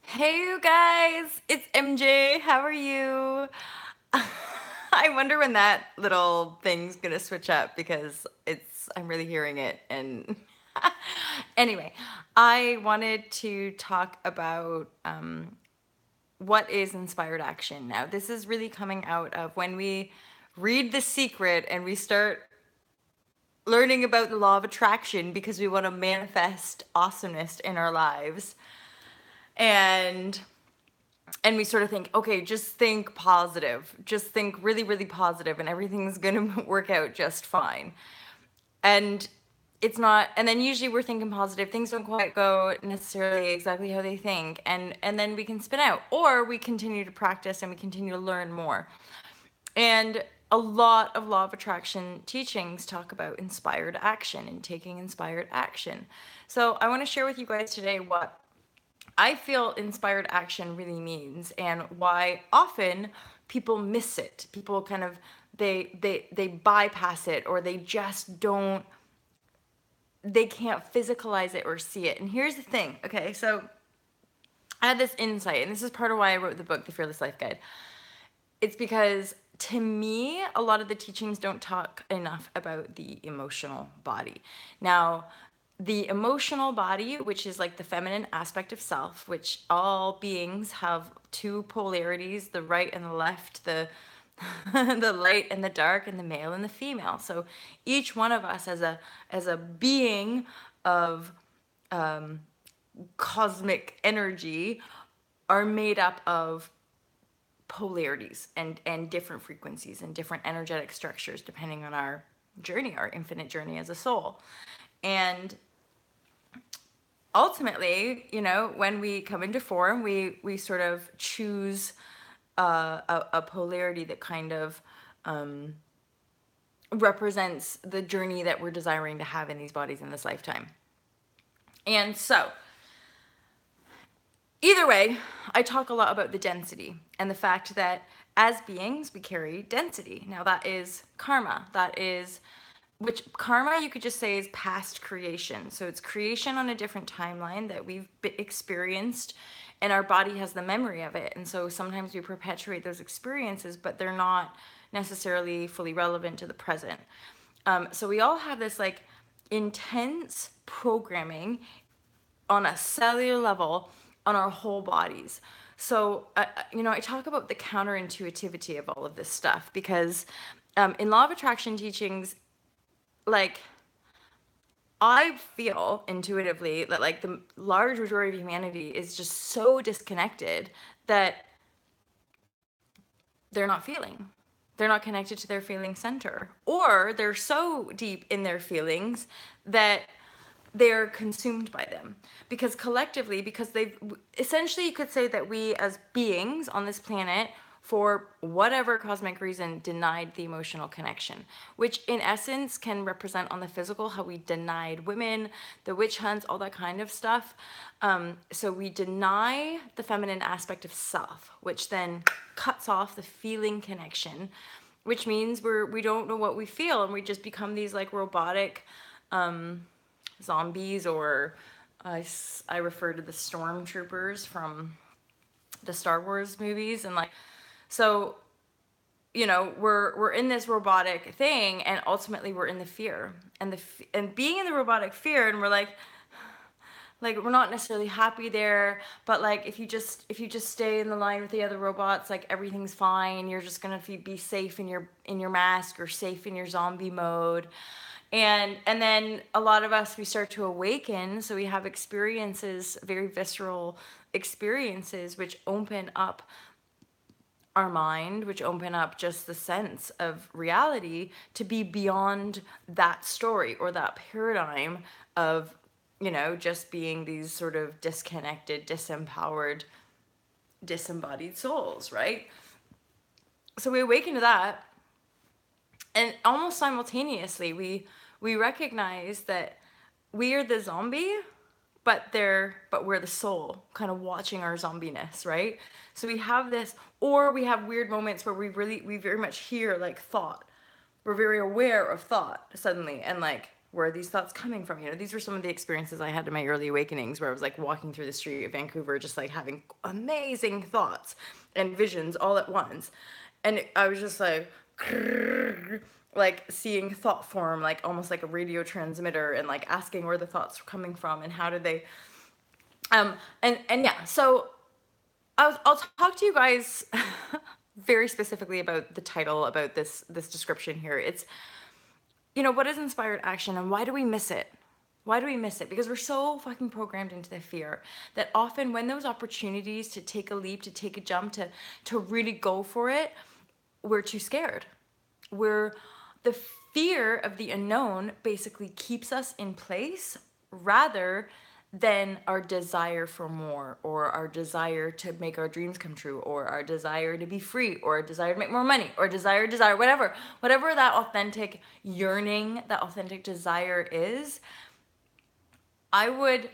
Hey, you guys, it's MJ. How are you? I wonder when that little thing's gonna switch up because I'm really hearing it. And anyway, I wanted to talk about what is inspired action. Now, this is really coming out of when we read The Secret and we start learning about the law of attraction because we want to manifest awesomeness in our lives. And we sort of think, okay, just think positive, just think really, really positive, and everything's gonna work out just fine. And it's not. And then usually we're thinking positive, things don't quite go necessarily exactly how they think, and then we can spin out, or we continue to practice and we continue to learn more. And a lot of law of attraction teachings talk about inspired action and taking inspired action. So I want to share with you guys today what I feel inspired action really means and why often people miss it. People kind of they bypass it, or they just don't, they can't physicalize it or see it. And here's the thing, okay? So I had this insight, and this is part of why I wrote the book, The Fearless Life Guide. It's because to me, a lot of the teachings don't talk enough about the emotional body. Now, the emotional body, which is like the feminine aspect of self, which all beings have two polarities, the right and the left, the the light and the dark, and the male and the female. So each one of us as a being of cosmic energy are made up of polarities and different frequencies and different energetic structures depending on our journey, our infinite journey as a soul. And ultimately, when we come into form, we sort of choose a polarity that kind of represents the journey that we're desiring to have in these bodies in this lifetime. And so, either way, I talk a lot about the density and the fact that as beings, we carry density. Now, that is karma. That is, which karma you could just say is past creation. So it's creation on a different timeline that we've experienced, and our body has the memory of it. And so sometimes we perpetuate those experiences, but they're not necessarily fully relevant to the present. So we all have this like intense programming on a cellular level on our whole bodies. So, I talk about the counterintuitivity of all of this stuff because in law of attraction teachings, like, I feel intuitively that like the large majority of humanity is just so disconnected that they're not feeling. They're not connected to their feeling center, or they're so deep in their feelings that they're consumed by them, because collectively, because they've essentially, you could say that we as beings on this planet, for whatever cosmic reason, denied the emotional connection, which in essence can represent on the physical how we denied women, the witch hunts, all that kind of stuff. So we deny the feminine aspect of self, which then cuts off the feeling connection, which means we don't know what we feel, and we just become these like robotic zombies, or I refer to the stormtroopers from the Star Wars movies. And like, so we're in this robotic thing, and ultimately we're in the fear, and being in the robotic fear, and we're like we're not necessarily happy there, but like if you just stay in the line with the other robots, like everything's fine, you're just gonna be safe in your mask, or safe in your zombie mode. And then a lot of us, we start to awaken, so we have experiences, very visceral experiences, which open up our mind, which open up just the sense of reality to be beyond that story or that paradigm of just being these sort of disconnected, disempowered, disembodied souls, right? So we awaken to that, and almost simultaneously we recognize that we are the zombie, but we're the soul kind of watching our zombiness, right? So we have this, or we have weird moments where we very much hear like thought. We're very aware of thought suddenly, and like Where are these thoughts coming from? These were some of the experiences I had in my early awakenings, where I was like walking through the street of Vancouver, just like having amazing thoughts and visions all at once. And I was just like seeing thought form, like almost like a radio transmitter, and like asking where the thoughts were coming from and how did they, and yeah, so I'll talk to you guys very specifically about the title, about this description here. It's, what is inspired action, and why do we miss it? Why do we miss it? Because we're so fucking programmed into the fear that often when those opportunities to take a leap, to take a jump, to really go for it, we're too scared. The fear of the unknown basically keeps us in place rather than our desire for more, or our desire to make our dreams come true, or our desire to be free, or a desire to make more money, or desire, whatever that authentic yearning, that authentic desire is. I would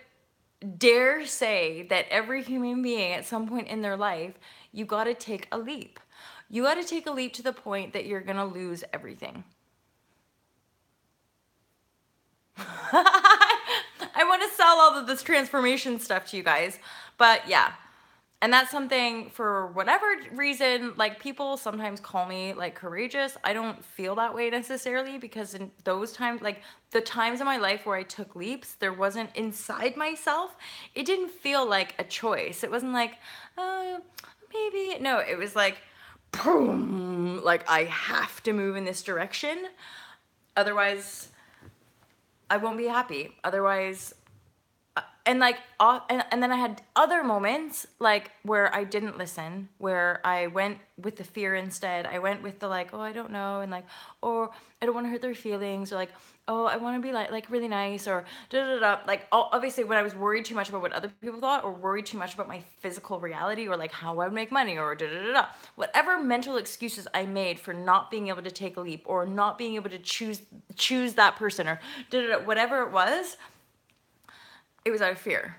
dare say that every human being at some point in their life, you got to take a leap. You got to take a leap to the point that you're going to lose everything. I want to sell all of this transformation stuff to you guys, but yeah. And that's something, for whatever reason, like, people sometimes call me like courageous. I don't feel that way necessarily, because in those times, like the times in my life where I took leaps, there wasn't inside myself. It didn't feel like a choice. It wasn't like, maybe. No, it was like, boom, like I have to move in this direction. Otherwise, I won't be happy. Otherwise, and like, and then I had other moments like where I didn't listen, where I went with the fear instead. I went with the like, oh, I don't know, and like, or I don't want to hurt their feelings, or like, oh, I want to be like really nice, or da da da. Like, obviously, when I was worried too much about what other people thought, or worried too much about my physical reality, or like how I would make money, or da da da da. Whatever mental excuses I made for not being able to take a leap, or not being able to choose that person, or da da da, whatever it was out of fear.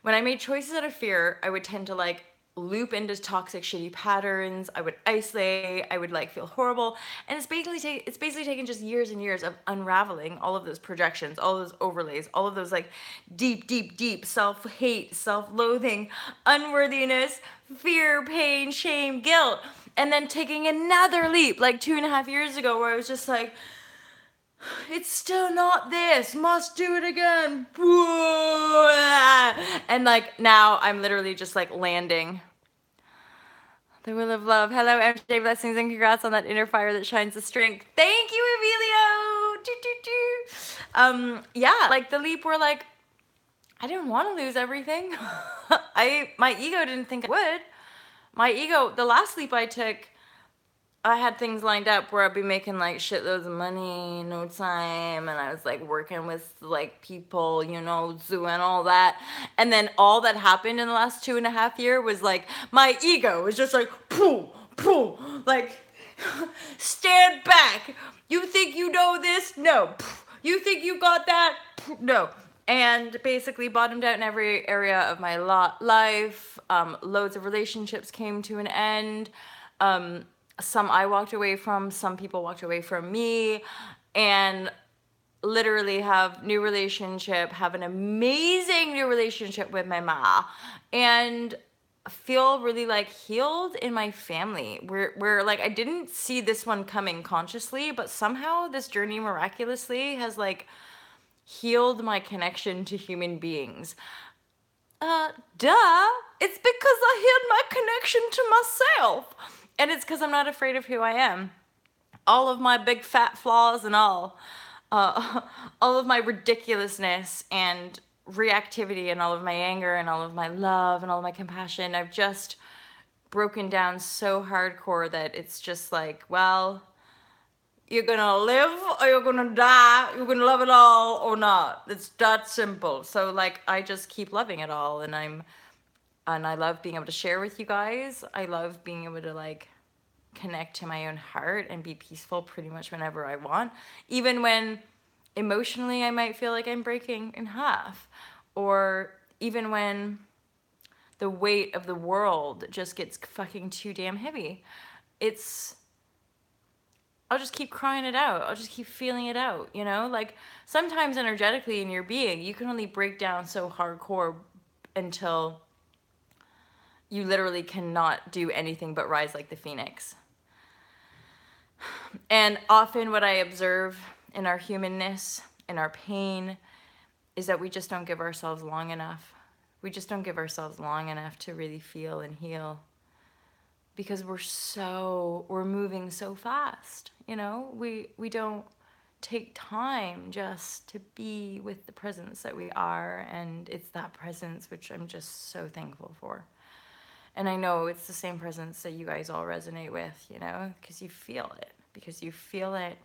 When I made choices out of fear, I would tend to like loop into toxic, shitty patterns. I would isolate. I would like feel horrible. And it's basically taken just years and years of unraveling all of those projections, all of those overlays, all of those like deep self-hate, self-loathing, unworthiness, fear, pain, shame, guilt. And then taking another leap like 2.5 years ago, where I was just like, it's still not this, must do it again. And like now I'm literally just like landing. The will of love. Hello, MJ, blessings and congrats on that inner fire that shines the strength. Thank you, Emilio. Yeah, like the leap where like I didn't want to lose everything. My ego didn't think I would. My ego, the last leap I took, I had things lined up where I'd be making like shitloads of money, no time, and I was like working with like people, doing all that. And then all that happened in the last 2.5 years was like my ego was just like pooh, like stand back. You think you know this? No. You think you got that? No. And basically bottomed out in every area of my life. Loads of relationships came to an end. Some I walked away from, some people walked away from me, and literally have an amazing new relationship with my ma, and feel really like healed in my family. Where like I didn't see this one coming consciously, but somehow this journey miraculously has like healed my connection to human beings. It's because I healed my connection to myself. And it's because I'm not afraid of who I am. All of my big fat flaws and all of my ridiculousness and reactivity and all of my anger and all of my love and all of my compassion, I've just broken down so hardcore that it's just like, well, you're gonna live or you're gonna die. You're gonna love it all or not. It's that simple. So like, I just keep loving it all, and I love being able to share with you guys. I love being able to like connect to my own heart and be peaceful pretty much whenever I want. Even when emotionally I might feel like I'm breaking in half, or even when the weight of the world just gets fucking too damn heavy. It's I'll just keep crying it out. I'll just keep feeling it out, you know? Like sometimes energetically in your being, you can only break down so hardcore until you literally cannot do anything but rise like the phoenix. And often what I observe in our humanness, in our pain, is that we just don't give ourselves long enough. We just don't give ourselves long enough to really feel and heal because we're moving so fast, you know? We don't take time just to be with the presence that we are, and it's that presence which I'm just so thankful for. And I know it's the same presence that you guys all resonate with, you know, because you feel it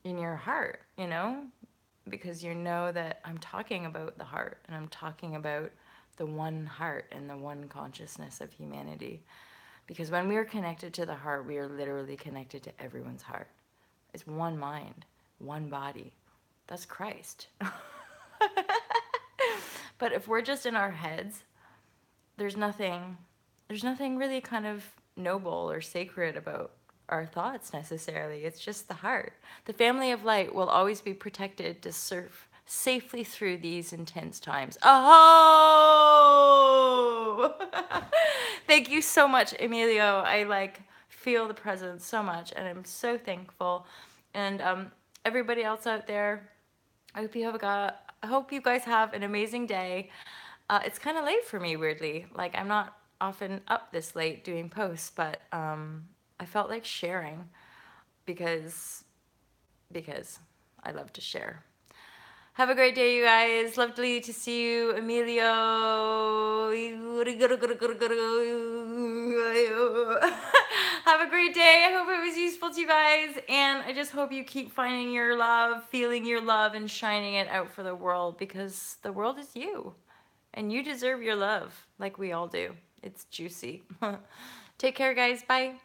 in your heart, you know, because you know that I'm talking about the heart and I'm talking about the one heart and the one consciousness of humanity. Because when we are connected to the heart, we are literally connected to everyone's heart. It's one mind, one body. That's Christ. But if we're just in our heads, there's nothing really kind of noble or sacred about our thoughts necessarily. It's just the heart. The family of light will always be protected to surf safely through these intense times. Oh! Thank you so much, Emilio. I like feel the presence so much, and I'm so thankful. And everybody else out there, I hope you guys have an amazing day. It's kind of late for me, weirdly. Like I'm not often up this late doing posts, but I felt like sharing because I love to share. Have a great day, you guys. Lovely to see you, Emilio. Have a great day. I hope it was useful to you guys. And I just hope you keep finding your love, feeling your love, and shining it out for the world because the world is you. And you deserve your love like we all do. It's juicy. Take care, guys. Bye.